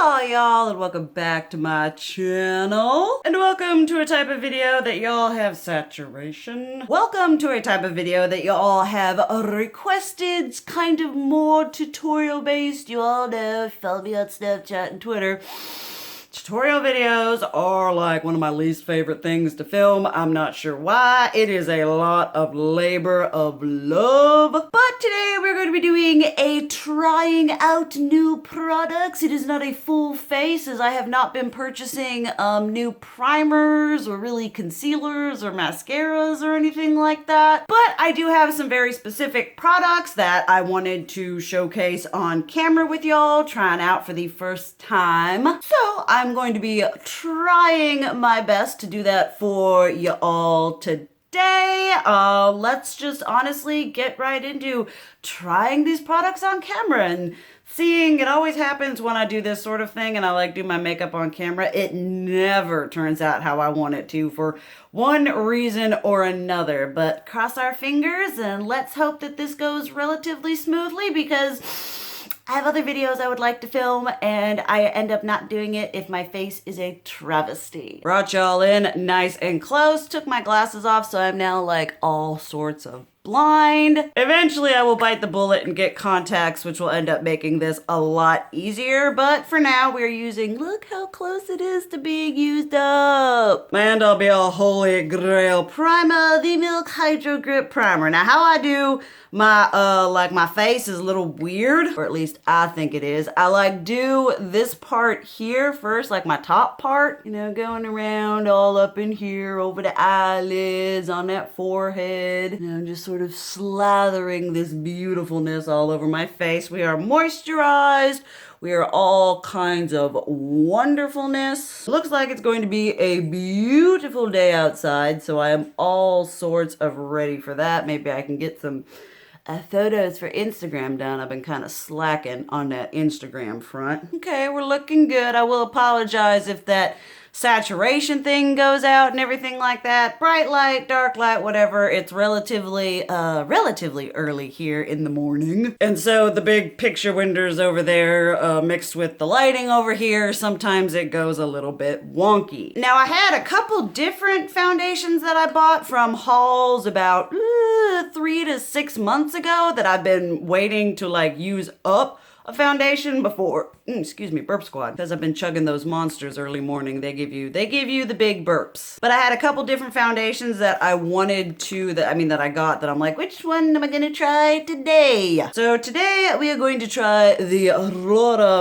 Hi y'all, and welcome back to my channel. And welcome to a type of video that y'all have saturation. Welcome to a type of video that y'all have requested. It's kind of more tutorial based. You all know, follow me on Snapchat and Twitter. Tutorial videos are like one of my least favorite things to film. I'm not sure why. It is a lot of labor of love. But today we're going to be doing a trying out new products. It is not a full face, as I have not been purchasing new primers or really concealers or mascaras or anything like that. But I do have some very specific products that I wanted to showcase on camera with y'all, trying out for the first time. So I'm going to be trying my best to do that for y'all today. Let's just honestly get right into trying these products on camera and seeing. It always happens when I do this sort of thing and I like do my makeup on camera. It never turns out how I want it to for one reason or another. But cross our fingers and let's hope that this goes relatively smoothly, because I have other videos I would like to film and I end up not doing it if my face is a travesty. Brought y'all in nice and close, took my glasses off, so I'm now like all sorts of blind. Eventually I will bite the bullet and get contacts, which will end up making this a lot easier, but for now we're using, look how close it is to being used up. And I'll be a holy grail primer, the Makeup Hydrogrip primer. Now how I do my my face is a little weird, or at least I think it is. I like do this part here first, like my top part, you know, going around all up in here over the eyelids, on that forehead, you know, just sort of slathering this beautifulness all over my face. We are moisturized. We are all kinds of wonderfulness. Looks like it's going to be a beautiful day outside, so I am all sorts of ready for that. Maybe I can get some photos for Instagram done. I've been kind of slacking on that Instagram front. Okay, we're looking good. I will apologize if that saturation thing goes out and everything like that. Bright light, dark light, whatever. It's relatively early here in the morning. And so the big picture windows over there mixed with the lighting over here, sometimes it goes a little bit wonky. Now I had a couple different foundations that I bought from hauls about 3 to 6 months ago that I've been waiting to like use up a foundation before, excuse me, burp squad, because I've been chugging those monsters early morning. They give you the big burps. But I had a couple different foundations that I wanted to, that I got, that I'm like, which one am I gonna try today? So today we are going to try the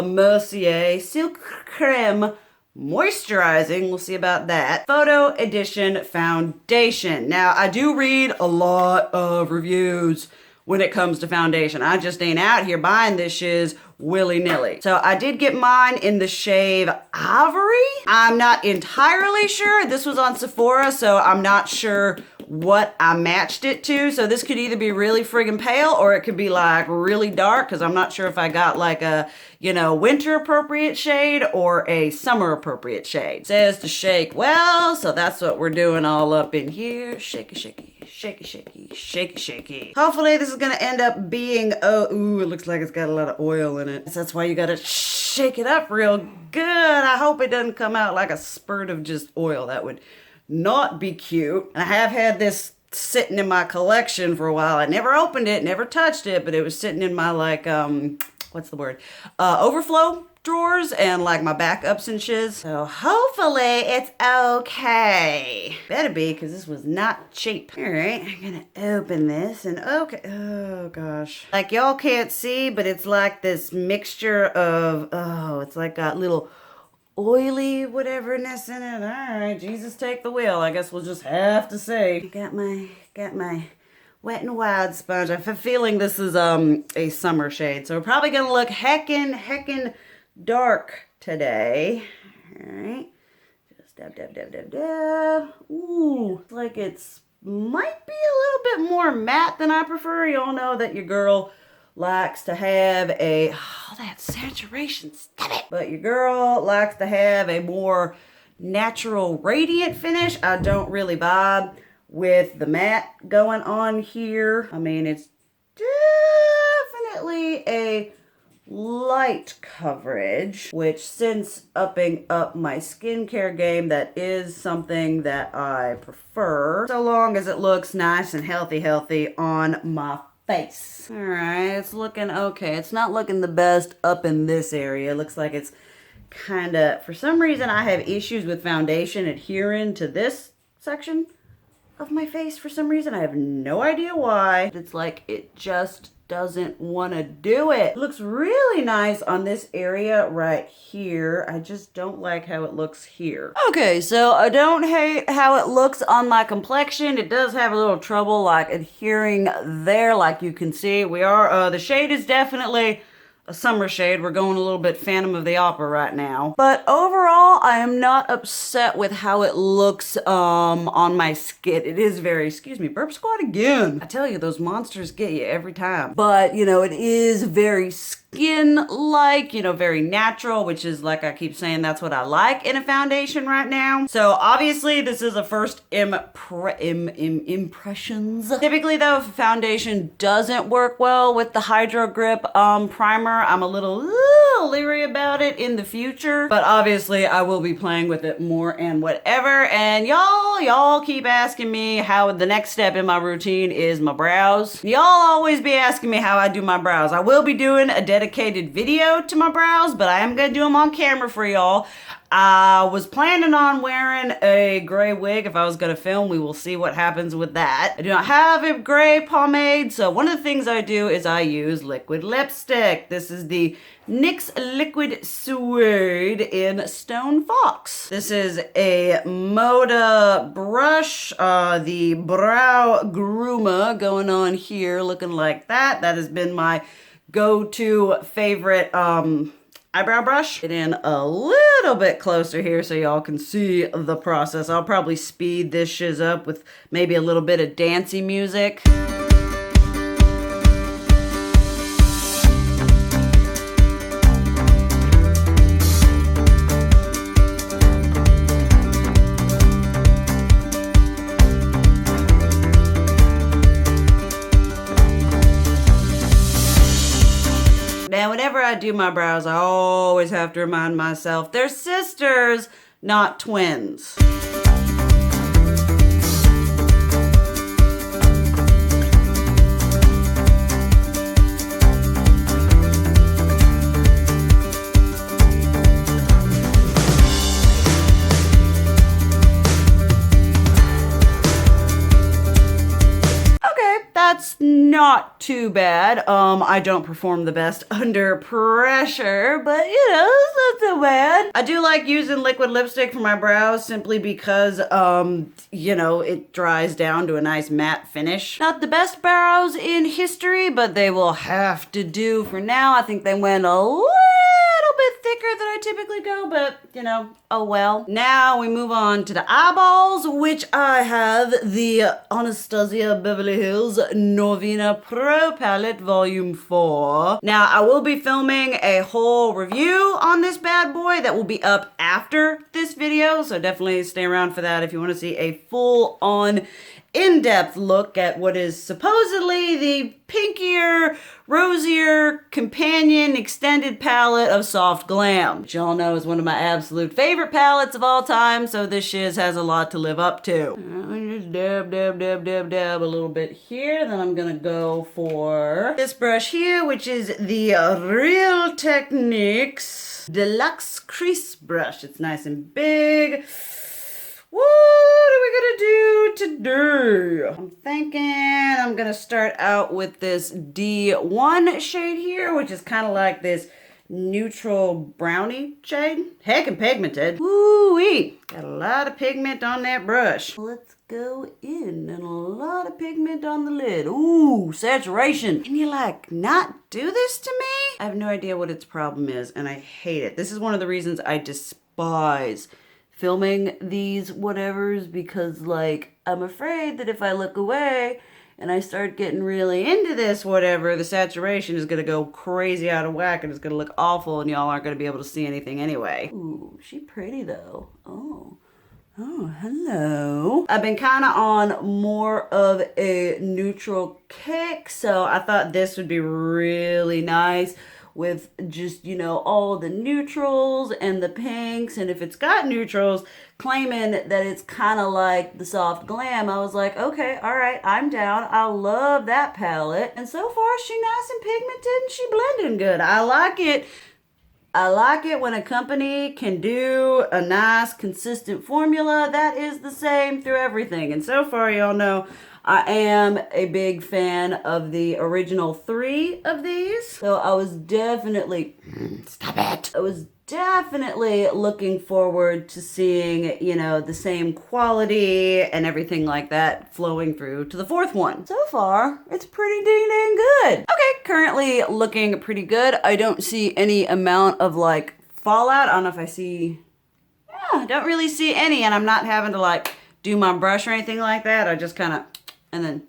Mercier Silk Creme Moisturizing. We'll see about that. Photo Edition Foundation. Now I do read a lot of reviews when it comes to foundation. I just ain't out here buying this shiz willy-nilly. So I did get mine in the shade Ivory. I'm not entirely sure. This was on Sephora, so I'm not sure what I matched it to. So this could either be really friggin' pale or it could be like really dark, because I'm not sure if I got like a, you know, winter appropriate shade or a summer appropriate shade. It says to shake well, so that's what we're doing all up in here. Shaky, shaky, shaky, shaky, shaky, shaky. Hopefully this is gonna end up being, ooh, it looks like it's got a lot of oil in it. So that's why you gotta shake it up real good. I hope it doesn't come out like a spurt of just oil. That would not be cute. I have had this sitting in my collection for a while. I never opened it, never touched it, but it was sitting in my like, what's the word? Overflow drawers and like my backups and shiz. So hopefully it's okay. Better be, because this was not cheap. All right, I'm gonna open this and okay. Oh gosh. Like y'all can't see, but it's like this mixture of, it's like got little oily whateverness in it. All right, Jesus take the wheel. I guess we'll just have to see. Got my Wet n Wild sponge. I have a feeling this is a summer shade, so we're probably gonna look heckin' dark today. All right, just dab. Ooh, it's like it's might be a little bit more matte than I prefer. Y'all know that your girl likes to have a, that saturation, stop it. But your girl likes to have a more natural radiant finish. I don't really vibe with the matte going on here. I mean, it's definitely a light coverage, which since upping up my skincare game, that is something that I prefer, so long as it looks nice and healthy on my face. All right, it's looking okay. It's not looking the best up in this area. It looks like it's kind of, for some reason I have issues with foundation adhering to this section of my face for some reason. I have no idea why. It's like it just doesn't want to do it. It looks really nice on this area right here. I just don't like how it looks here. Okay, so I don't hate how it looks on my complexion. It does have a little trouble like adhering there, like you can see. We are, the shade is definitely a summer shade. We're going a little bit Phantom of the Opera right now. But overall, I am not upset with how it looks on my skin. It is very, excuse me, burp squat again. I tell you, those monsters get you every time. But, you know, it is very skin-like, you know, very natural, which is, like I keep saying, that's what I like in a foundation right now. So obviously this is a first impressions. Typically though, if a foundation doesn't work well with the Hydrogrip primer, I'm a little leery about it in the future, but obviously I will be playing with it more and whatever. And y'all keep asking me how the next step in my routine is my brows. Y'all always be asking me how I do my brows. I will be doing a dedicated video to my brows, but I am gonna do them on camera for y'all. I was planning on wearing a gray wig if I was gonna film. We will see what happens with that. I do not have a gray pomade, so one of the things I do is I use liquid lipstick. This is the NYX Liquid Suede in Stone Fox. This is a Moda brush, the brow groomer going on here, looking like that. That has been my go-to favorite eyebrow brush. Get in a little bit closer here so y'all can see the process. I'll probably speed this shiz up with maybe a little bit of dancey music. Now, whenever I do my brows, I always have to remind myself they're sisters, not twins. That's not too bad. I don't perform the best under pressure, but you know, it's not so bad. I do like using liquid lipstick for my brows simply because, you know, it dries down to a nice matte finish. Not the best brows in history, but they will have to do for now. I think they went a little bit thicker than I typically go, but you know, oh well. Now we move on to the eyeballs, which I have the Anastasia Beverly Hills Norvina Pro Palette Volume 4. Now I will be filming a whole review on this bad boy that will be up after this video, so definitely stay around for that if you want to see a full-on in-depth look at what is supposedly the pinkier, rosier companion extended palette of Soft Glam, which y'all know is one of my absolute favorite palettes of all time, so this shiz has a lot to live up to. I'm just dab a little bit here, then I'm gonna go for this brush here, which is the Real Techniques Deluxe Crease Brush. It's nice and big. What are we gonna do today? I'm thinking I'm gonna start out with this D1 shade here, which is kind of like this neutral brownie shade. Heckin' pigmented. Woo-wee! Got a lot of pigment on that brush. Let's go in, and a lot of pigment on the lid. Ooh, saturation. Can you like not do this to me? I have no idea what its problem is, and I hate it. This is one of the reasons I despise filming these whatevers, because like I'm afraid that if I look away and I start getting really into this whatever, the saturation is gonna go crazy out of whack and it's gonna look awful and y'all aren't gonna be able to see anything anyway. Ooh, she pretty though. Oh, hello. I've been kind of on more of a neutral kick, so I thought this would be really nice with just, you know, all the neutrals and the pinks. And if it's got neutrals, claiming that it's kind of like the soft glam, I was like, okay, all right, I'm down. I love that palette. And so far, she nice and pigmented and she blending good. I like it. I like it when a company can do a nice, consistent formula that is the same through everything. And so far, y'all know I am a big fan of the original 3 of these. So I was definitely, stop it. I was definitely looking forward to seeing, you know, the same quality and everything like that flowing through to the 4th one. So far, it's pretty dang good. Okay, currently looking pretty good. I don't see any amount of like fallout. I don't know if I see, yeah, I don't really see any, and I'm not having to like do my brush or anything like that. I just kind of, and then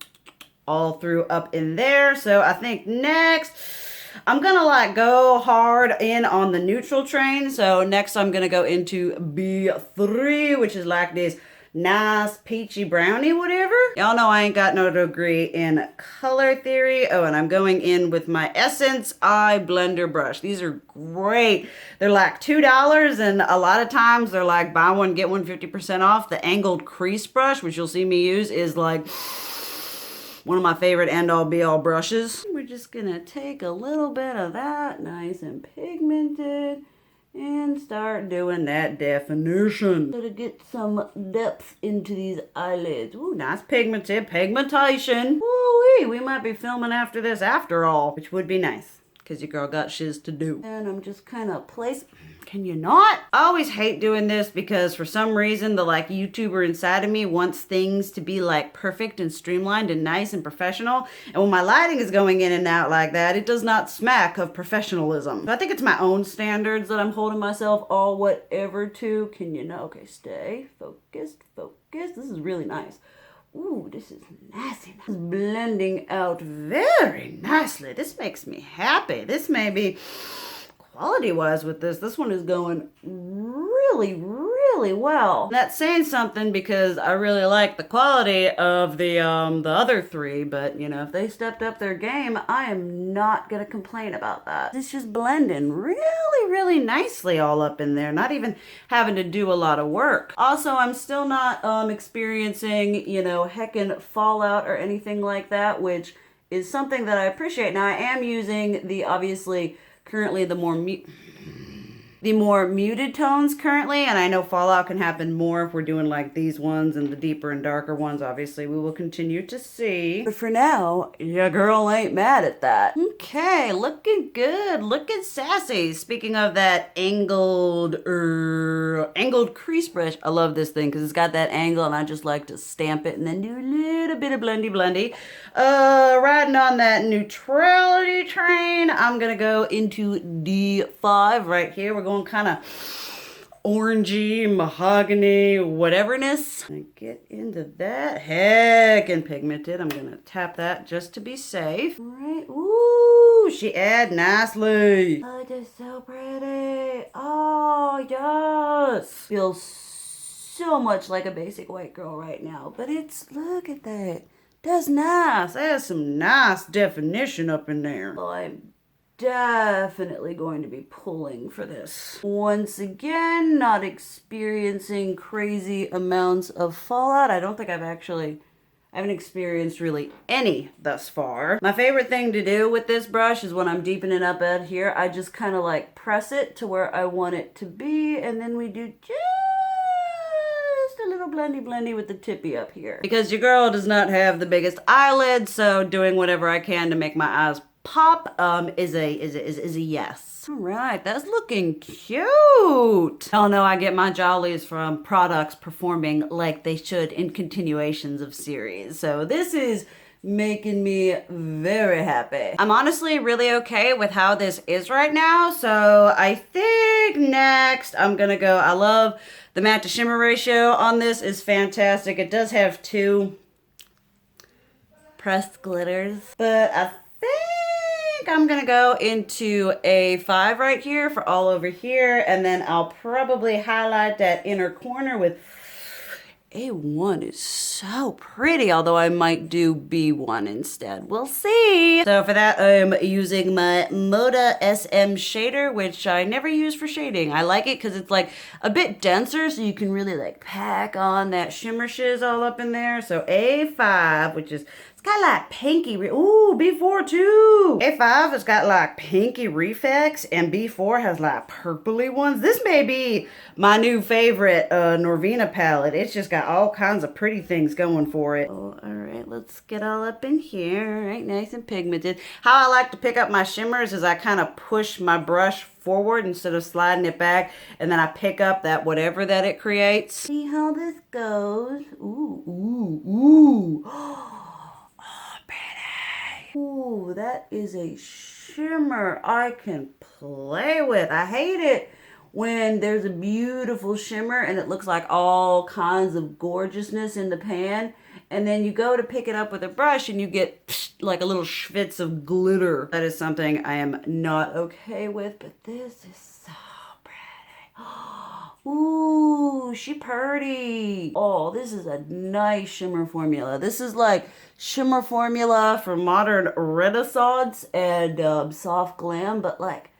all through up in there. So I think next, I'm gonna like go hard in on the neutral train. So next I'm gonna go into B3, which is like this nice peachy brownie whatever. Y'all know I ain't got no degree in color theory. Oh, and I'm going in with my Essence Eye Blender brush. These are great. They're like $2, and a lot of times they're like buy one get one 50% off. The angled crease brush, which you'll see me use, is like one of my favorite end-all be-all brushes. We're just gonna take a little bit of that, nice and pigmented, and start doing that definition. So to get some depth into these eyelids. Ooh, nice pigmented pigmentation. Ooh-wee, we might be filming after this after all, which would be nice, because your girl got shiz to do. And I'm just kind of can you not? I always hate doing this because for some reason the like YouTuber inside of me wants things to be like perfect and streamlined and nice and professional. And when my lighting is going in and out like that, it does not smack of professionalism. So I think it's my own standards that I'm holding myself all whatever to. Can you know? Okay, stay focused, focus. This is really nice. Ooh, this is nice. This is blending out very nicely. This makes me happy. This may be quality-wise with this one is going really well. That's saying something because I really like the quality of the other 3, but you know, if they stepped up their game, I am not gonna complain about that. It's just blending really nicely all up in there, not even having to do a lot of work. Also, I'm still not experiencing, you know, heckin' fallout or anything like that, which is something that I appreciate. Now, I am using the obviously currently the more muted tones currently, and I know fallout can happen more if we're doing like these ones, and the deeper and darker ones obviously we will continue to see. But for now, your girl ain't mad at that. Okay, looking good, looking sassy. Speaking of that angled crease brush, I love this thing because it's got that angle and I just like to stamp it and then do a little bit of blendy. Riding on that neutrality train, I'm gonna go into D5 right here. We're going kind of orangey, mahogany, whateverness. Get into that. Heck and pigmented. I'm gonna tap that just to be safe. All right. Ooh, she add nicely. Oh, that's so pretty. Oh, yes. Feels so much like a basic white girl right now, but it's, look at that. That's nice. That's some nice definition up in there. Well, I'm definitely going to be pulling for this. Once again, not experiencing crazy amounts of fallout. I don't think I haven't experienced really any thus far. My favorite thing to do with this brush is when I'm deepening up out here, I just kind of like press it to where I want it to be, and then we do just a little blendy with the tippy up here. Because your girl does not have the biggest eyelids, so doing whatever I can to make my eyes pop is a yes. All right, that's looking cute. Y'all know I get my jollies from products performing like they should in continuations of series. So this is making me very happy. I'm honestly really okay with how this is right now. So I think next I'm gonna go, I love the matte to shimmer ratio on this is fantastic. It does have 2 pressed glitters, but I think I'm gonna go into a 5 right here for all over here, and then I'll probably highlight that inner corner with A1 is so pretty, although I might do B1 instead. We'll see. So for that, I'm using my Moda SM shader, which I never use for shading. I like it because it's like a bit denser, so you can really like pack on that shimmer shiz all up in there. So A5, which is, it's got like pinky, ooh, B4 too. A5 has got like pinky reflex, and B4 has like purpley ones. This may be my new favorite Norvina palette. It's just got all kinds of pretty things going for it. Oh, all right, let's get all up in here. All right, nice and pigmented. How I like to pick up my shimmers is I kind of push my brush forward instead of sliding it back, and then I pick up that whatever that it creates. See how this goes. Ooh, ooh, ooh. Ooh, that is a shimmer I can play with. I hate it when there's a beautiful shimmer and it looks like all kinds of gorgeousness in the pan, and then you go to pick it up with a brush and you get psh, like a little schwitz of glitter. That is something I am not okay with, but this is so pretty. Ooh, she pretty. Oh, this is a nice shimmer formula. This is like shimmer formula for modern renaissance and soft glam, but like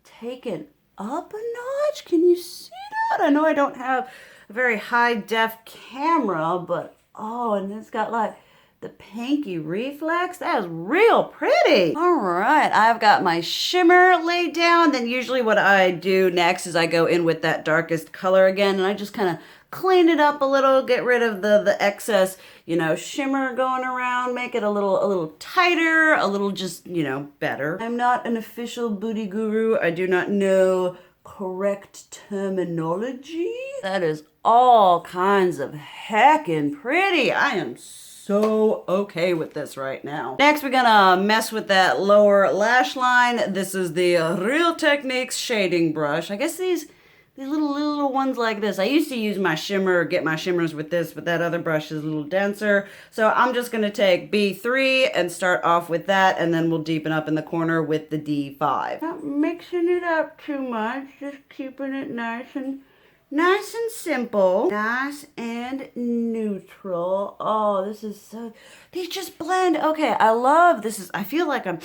taken up a notch. Can you see that? I know I don't have a very high def camera, but oh, and it's got like the pinky reflex. That is real pretty. All right, I've got my shimmer laid down. Then usually what I do next is I go in with that darkest color again, and I just kind of clean it up a little, get rid of the excess, you know, shimmer going around, make it a little tighter, a little just, you know, better. I'm not an official booty guru. I do not know correct terminology. That is all kinds of heckin' pretty. I am so okay with this right now. Next, we're gonna mess with that lower lash line. This is the Real Techniques shading brush. I guess these little ones like this. I used to use my shimmer, get my shimmers with this, but that other brush is a little denser. So I'm just gonna take B3 and start off with that, and then we'll deepen up in the corner with the D5. Not mixing it up too much, just keeping it nice and simple. Nice and neutral. Oh, this is so, these just blend. Okay, I love this. I feel like I'm,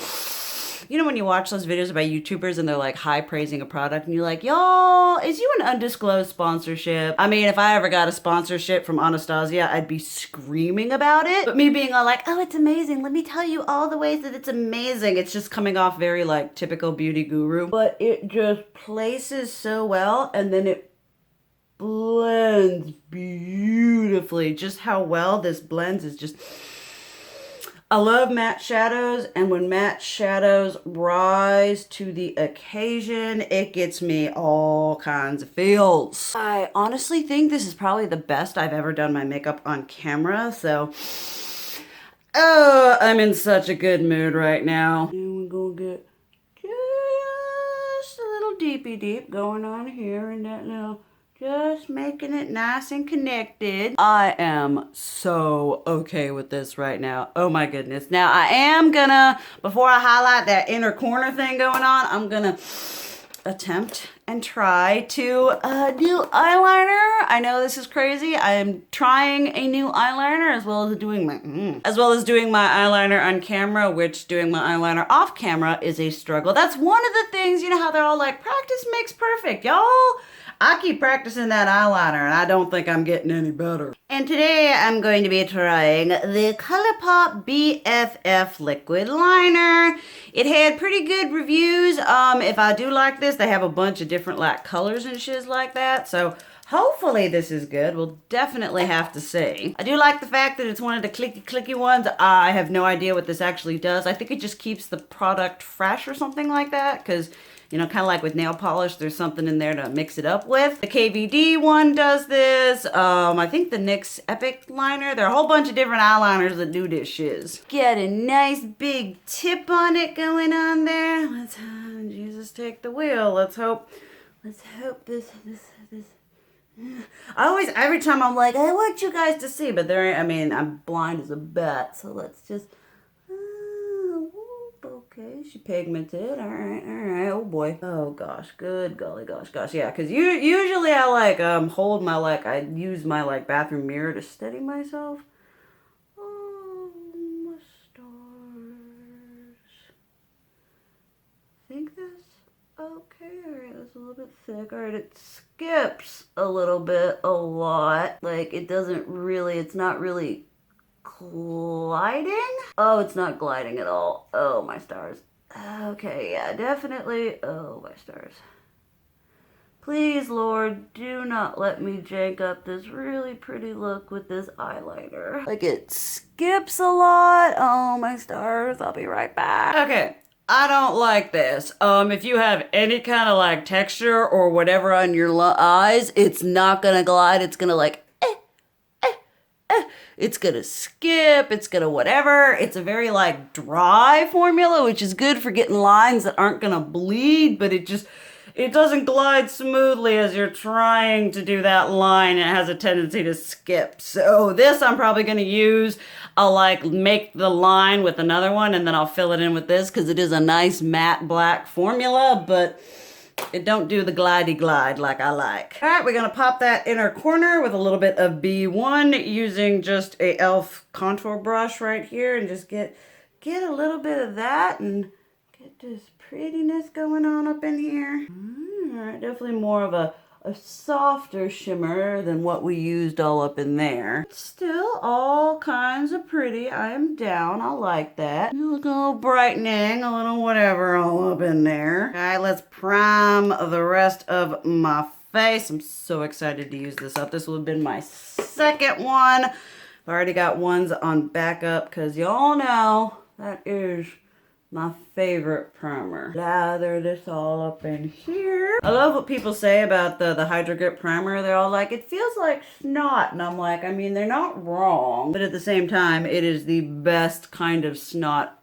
you know when you watch those videos about YouTubers and they're like high praising a product and you're like, y'all, is you an undisclosed sponsorship? I mean, if I ever got a sponsorship from Anastasia, I'd be screaming about it. But me being all like, oh, it's amazing. Let me tell you all the ways that it's amazing. It's just coming off very like typical beauty guru. But it just places so well, and then it blends beautifully. Just how well this blends is just, I love matte shadows, and when matte shadows rise to the occasion, it gets me all kinds of feels. I honestly think this is probably the best I've ever done my makeup on camera, so oh, I'm in such a good mood right now. And we're gonna get just a little deep going on here in that little, just making it nice and connected. I am so okay with this right now. Oh my goodness. Now I am gonna, before I highlight that inner corner thing going on, I'm gonna attempt and try to do eyeliner. I know this is crazy. I am trying a new eyeliner as well as doing my eyeliner on camera, which doing my eyeliner off camera is a struggle. That's one of the things, you know how they're all like, practice makes perfect, y'all. I keep practicing that eyeliner and I don't think I'm getting any better. And today I'm going to be trying the Colourpop BFF liquid liner. It had pretty good reviews. If I do like this, they have a bunch of different like colors and shiz like that. So hopefully this is good. We'll definitely have to see. I do like the fact that it's one of the clicky ones. I have no idea what this actually does. I think it just keeps the product fresh or something like that, because you know, kind of like with nail polish, there's something in there to mix it up with. The KVD one does this. I think the NYX Epic liner. There are a whole bunch of different eyeliners that do this shiz. Get a nice big tip on it going on there. Let's, Jesus, take the wheel. Let's hope this. I always, every time I'm like, I want you guys to see, but there, I mean, I'm blind as a bat, so let's just, Okay, she pigmented. All right. Oh boy. Oh gosh. Good golly gosh. Yeah, because usually I like hold my I use my bathroom mirror to steady myself. Oh my stars. Think that's okay. All right, that's a little bit thick. All right, it skips a little bit, a lot. Like it doesn't really. It's not really gliding? Oh, it's not gliding at all. Oh, my stars. Okay, yeah, definitely. Oh, my stars. Please, Lord, do not let me jank up this really pretty look with this eyeliner. Like, it skips a lot. Oh, my stars. I'll be right back. Okay. I don't like this. If you have any kind of texture or whatever on your eyes, it's not gonna glide. It's gonna it's gonna skip, it's gonna whatever. It's a very dry formula, which is good for getting lines that aren't gonna bleed, but it doesn't glide smoothly as you're trying to do that line. It has a tendency to skip. So this I'm probably gonna use. I'll make the line with another one and then I'll fill it in with this because it is a nice matte black formula, but it don't do the glidey glide like I like. All right, we're gonna pop that inner corner with a little bit of B1 using just a e.l.f. contour brush right here and just get a little bit of that and get this prettiness going on up in here. All right, definitely more of a softer shimmer than what we used all up in there. Still all kinds of pretty. I am down. I like that. A little brightening, a little whatever all up in there. All right, let's prime the rest of my face. I'm so excited to use this up. This will have been my second one. I've already got ones on backup because y'all know that is my favorite primer. Lather this all up in here. I love what people say about the Hydrogrip primer. They're all like, it feels like snot. And I'm like, I mean, they're not wrong. But at the same time, it is the best kind of snot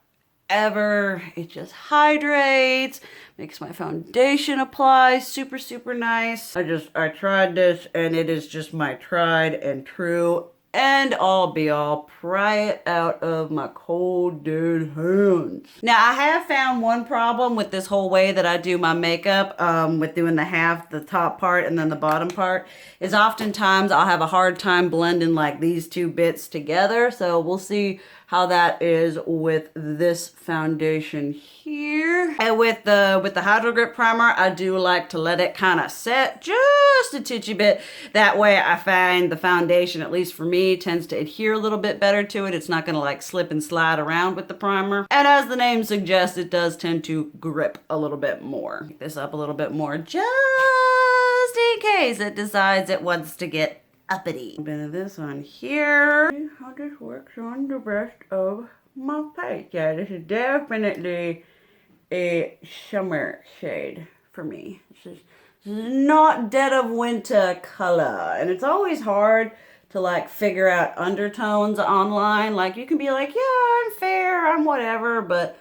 ever. It just hydrates, makes my foundation apply super, super nice. I tried this and it is just my tried and true and all be all, pry it out of my cold dead hands. Now I have found one problem with this whole way that I do my makeup, with doing the top part and then the bottom part, is oftentimes I'll have a hard time blending these two bits together. So we'll see how that is with this foundation here. And with the Hydrogrip primer, I do like to let it kind of set just a titchy bit. That way I find the foundation, at least for me, tends to adhere a little bit better to it. It's not gonna slip and slide around with the primer. And as the name suggests, it does tend to grip a little bit more. Pick this up a little bit more just in case it decides it wants to get uppity. A bit of this on here. See how this works on the rest of my face. Yeah, this is definitely a summer shade for me. This is not dead of winter color. And it's always hard to figure out undertones online. You can be like, yeah, I'm fair, I'm whatever, but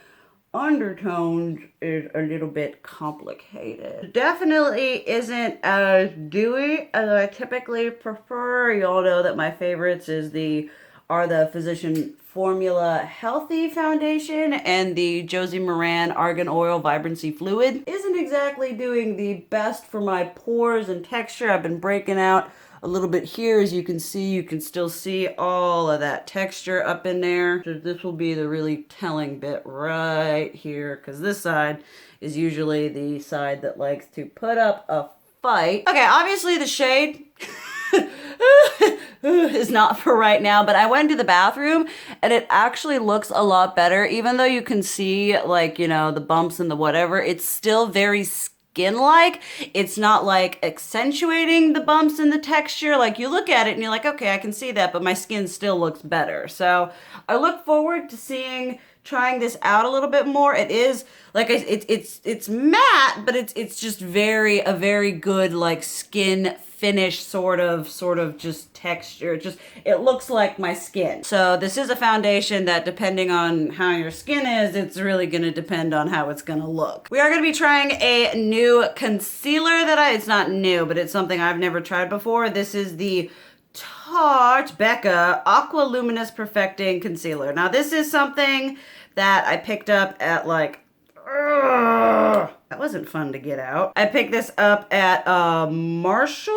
undertones is a little bit complicated. Definitely isn't as dewy as I typically prefer. Y'all know that my favorites are the Physician Formula Healthy Foundation and the Josie Maran Argan Oil Vibrancy Fluid. Isn't exactly doing the best for my pores and texture. I've been breaking out a little bit here. As you can see, you can still see all of that texture up in there. So this will be the really telling bit right here, because this side is usually the side that likes to put up a fight. Okay, obviously the shade is not for right now, but I went to the bathroom and it actually looks a lot better. Even though you can see the bumps and the whatever, it's still very skin-like. It's not accentuating the bumps and the texture. You look at it and you're like, okay, I can see that, but my skin still looks better. So I look forward to trying this out a little bit more. It is it's matte, but it's just a very good skin finish sort of just texture. It looks like my skin. So this is a foundation that, depending on how your skin is, it's really gonna depend on how it's gonna look. We are gonna be trying a new concealer it's not new, but it's something I've never tried before. This is the Becca Aqua Luminous Perfecting Concealer. Now this is something that I picked up at like, ugh, that wasn't fun to get out. I picked this up at Marshall's,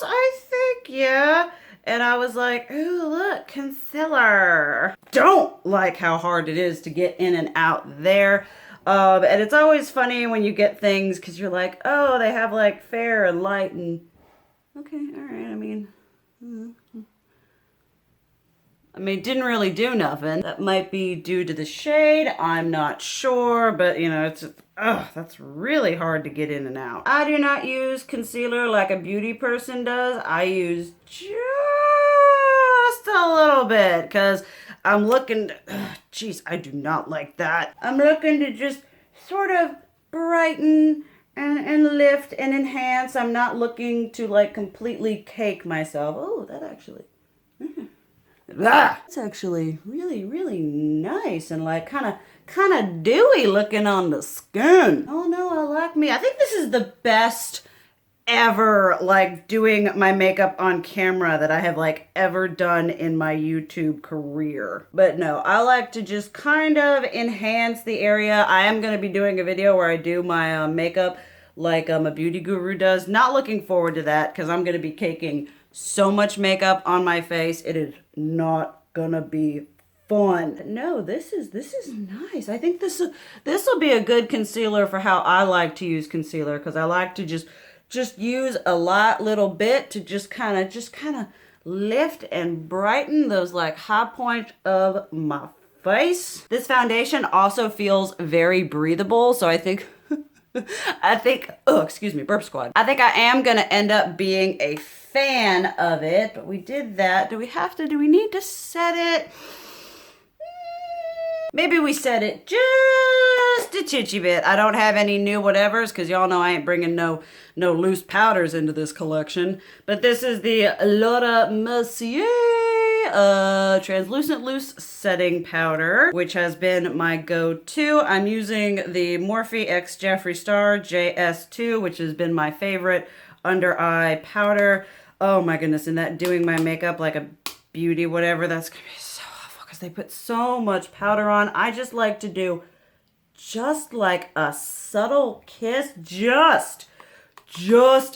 I think, yeah. And I was like, ooh, look, concealer. Don't like how hard it is to get in and out there. And it's always funny when you get things because you're like, oh, they have like fair and light and okay, all right. I mean, didn't really do nothing. That might be due to the shade. I'm not sure, but you know, it's, that's really hard to get in and out. I do not use concealer like a beauty person does. I use just a little bit because I'm looking to, geez, I do not like that. I'm looking to just sort of brighten and lift and enhance. I'm not looking to like completely cake myself. Oh, that actually, it's actually really, really nice and like kind of dewy looking on the skin. Oh no, I like me. I think this is the best ever like doing my makeup on camera that I have like ever done in my YouTube career. But no, I like to just kind of enhance the area. I am going to be doing a video where I do my makeup like a beauty guru does. Not looking forward to that because I'm going to be caking so much makeup on my face. It is not gonna be fun. No, this is nice. I think this will be a good concealer for how I like to use concealer because I like to just use a little bit to just kind of lift and brighten those like high points of my face. This foundation also feels very breathable, so I think oh, excuse me, burp squad. I think I am gonna end up being a fan of it, but we did that. Do we need to set it? Maybe we set it just a chitchy bit. I don't have any new whatevers because y'all know I ain't bringing no loose powders into this collection. But this is the Mercier Translucent Loose Setting Powder, which has been my go-to. I'm using the Morphe X Jeffree Star JS2, which has been my favorite under eye powder. Oh my goodness, and that doing my makeup like a beauty whatever, that's gonna be so awful because they put so much powder on. I just like to do just like a subtle kiss, just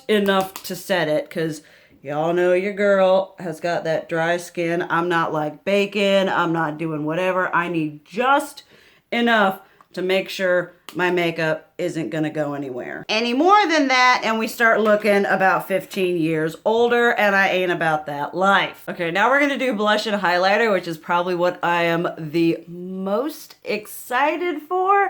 enough to set it because y'all know your girl has got that dry skin. I'm not like baking, I'm not doing whatever. I need just enough to make sure my makeup isn't gonna go anywhere. Any more than that and we start looking about 15 years older and I ain't about that life. Okay, now we're gonna do blush and highlighter, which is probably what I am the most excited for.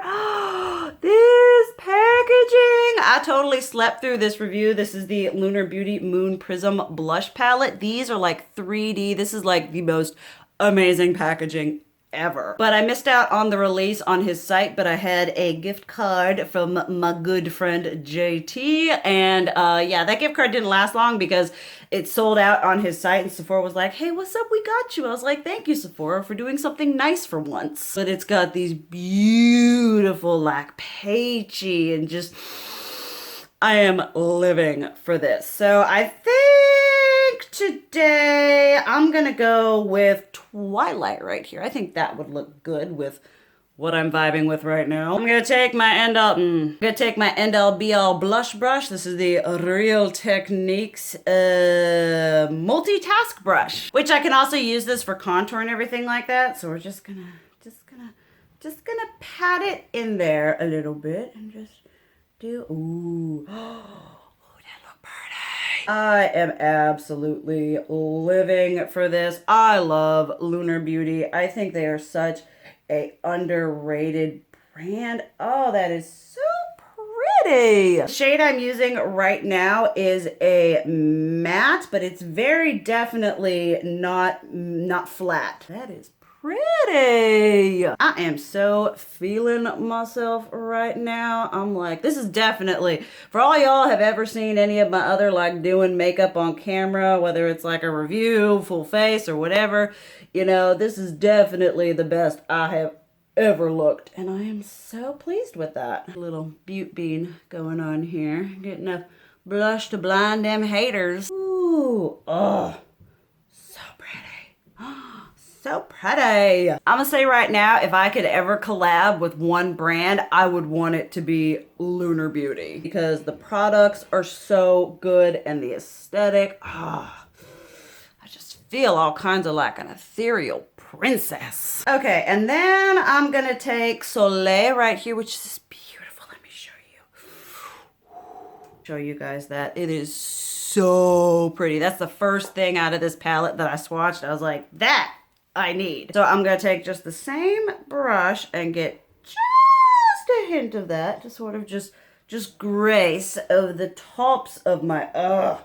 This packaging! I totally slept through this review. This is the Lunar Beauty Moon Prism Blush Palette. These are like 3D. This is like the most amazing packaging ever. But I missed out on the release on his site, but I had a gift card from my good friend JT, and yeah, that gift card didn't last long because it sold out on his site, and Sephora was like, hey, what's up, we got you. I was like, thank you, Sephora, for doing something nice for once. But it's got these beautiful like peachy and just, I am living for this. So I think today I'm gonna go with Twilight right here. I think that would look good with what I'm vibing with right now. I'm gonna take my end-all be-all blush brush. This is the Real Techniques multitask brush, which I can also use this for contour and everything like that. So we're just gonna pat it in there a little bit and just do, ooh. I am absolutely living for this. I love Lunar Beauty. I think they are such a underrated brand. Oh, that is so pretty. The shade I'm using right now is a matte, but it's very definitely not flat. That is pretty. I am so feeling myself right now. I'm like, this is definitely, for all y'all have ever seen any of my other like doing makeup on camera, whether it's like a review, full face or whatever, you know, this is definitely the best I have ever looked. And I am so pleased with that. A little Butte Bean going on here. Get enough blush to blind them haters. Ooh, oh, so pretty. So pretty. I'm gonna say right now, if I could ever collab with one brand, I would want it to be Lunar Beauty because the products are so good and the aesthetic, I just feel all kinds of like an ethereal princess. Okay, and then I'm gonna take Soleil right here, which is beautiful. Let me show you. Show you guys that. It is so pretty. That's the first thing out of this palette that I swatched. I was like, that I need. So I'm gonna take just the same brush and get just a hint of that to sort of just grace over the tops of my, yes!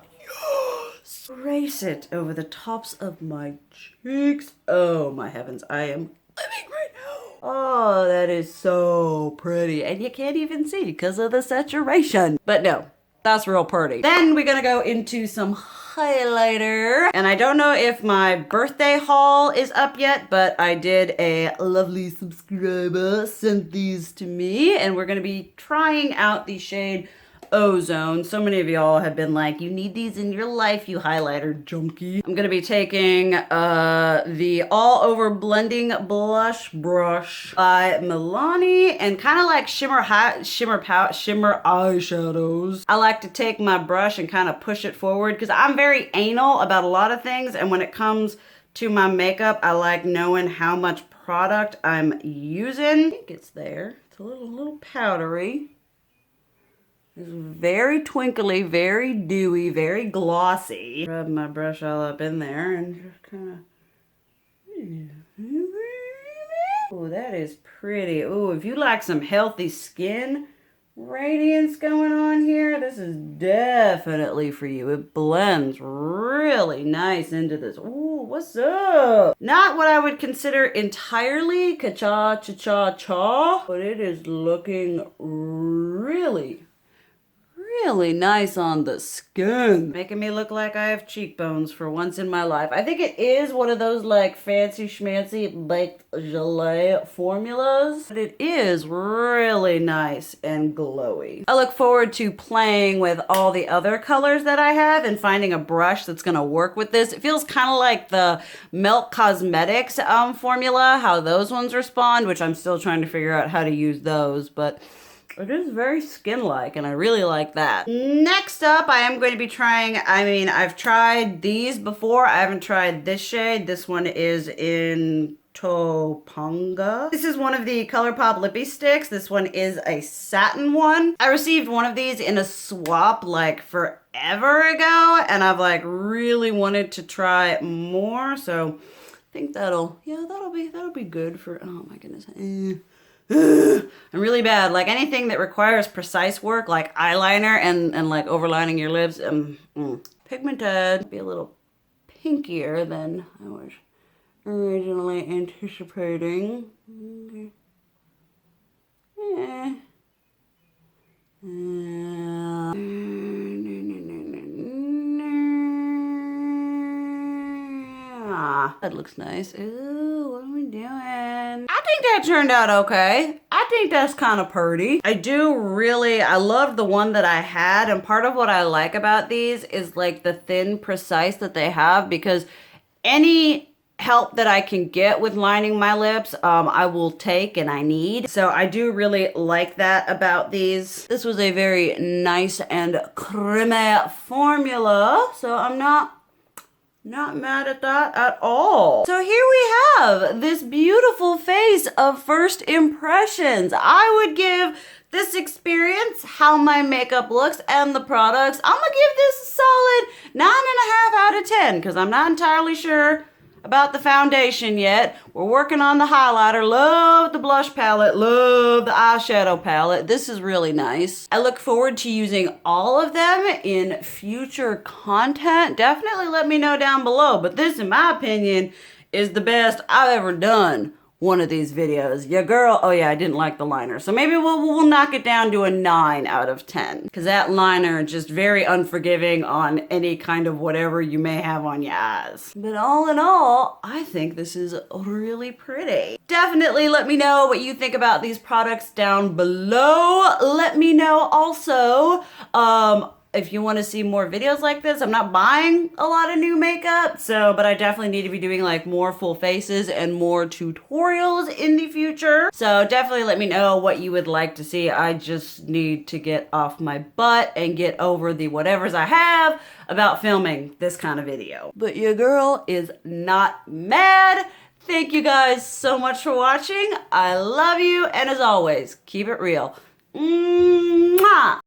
Grace it over the tops of my cheeks. Oh my heavens, I am living right now. Oh, that is so pretty. And you can't even see because of the saturation. But no, that's real pretty. Then we're gonna go into some highlighter. And I don't know if my birthday haul is up yet, but I did a lovely subscriber sent these to me. And we're gonna be trying out the shade Ozone. So many of y'all have been like, you need these in your life, you highlighter junkie. I'm gonna be taking the all over blending blush brush by Milani and kind of like shimmer eyeshadows. I like to take my brush and kind of push it forward because I'm very anal about a lot of things, and when it comes to my makeup, I like knowing how much product I'm using. I think it's there. It's a little powdery. It's very twinkly, very dewy, very glossy. Rub my brush all up in there and just kind of... Oh, that is pretty. Oh, if you like some healthy skin radiance going on here, this is definitely for you. It blends really nice into this. Ooh, what's up? Not what I would consider entirely cha-cha-cha-cha, but it is looking really nice on the skin. Making me look like I have cheekbones for once in my life. I think it is one of those like fancy schmancy baked gelée formulas, but it is really nice and glowy. I look forward to playing with all the other colors that I have and finding a brush that's gonna work with this. It feels kind of like the Milk Cosmetics formula, how those ones respond, which I'm still trying to figure out how to use those, but it is very skin-like, and I really like that. Next up, I am going to be trying, I've tried these before. I haven't tried this shade. This one is in Topanga. This is one of the Colourpop Lippie sticks. This one is a satin one. I received one of these in a swap like forever ago, and I've like really wanted to try more, so I think that'll be good for, oh my goodness. I'm really bad. Like anything that requires precise work, like eyeliner and like overlining your lips, pigmented, be a little pinkier than I was originally anticipating. Okay. Yeah. That looks nice. Ooh, what are we doing? I think that turned out okay. I think that's kind of pretty. I love the one that I had, and part of what I like about these is like the thin precise that they have, because any help that I can get with lining my lips, I will take and I need. So I do really like that about these. This was a very nice and creme formula, so I'm not mad at that at all. So here we have this beautiful face of first impressions. I would give this experience, how my makeup looks and the products, I'm gonna give this a solid 9.5 out of 10 because I'm not entirely sure about the foundation yet. We're working on the highlighter. Love the blush palette, love the eyeshadow palette. This is really nice. I look forward to using all of them in future content. Definitely let me know down below, but this, in my opinion, is the best I've ever done one of these videos. Your girl, oh yeah, I didn't like the liner. So maybe we'll knock it down to a 9 out of 10. Because that liner just very unforgiving on any kind of whatever you may have on your eyes. But all in all, I think this is really pretty. Definitely let me know what you think about these products down below. Let me know also, if you want to see more videos like this. I'm not buying a lot of new makeup, but I definitely need to be doing like more full faces and more tutorials in the future. So definitely let me know what you would like to see. I just need to get off my butt and get over the whatevers I have about filming this kind of video. But your girl is not mad. Thank you guys so much for watching. I love you, and as always, keep it real. Mwah!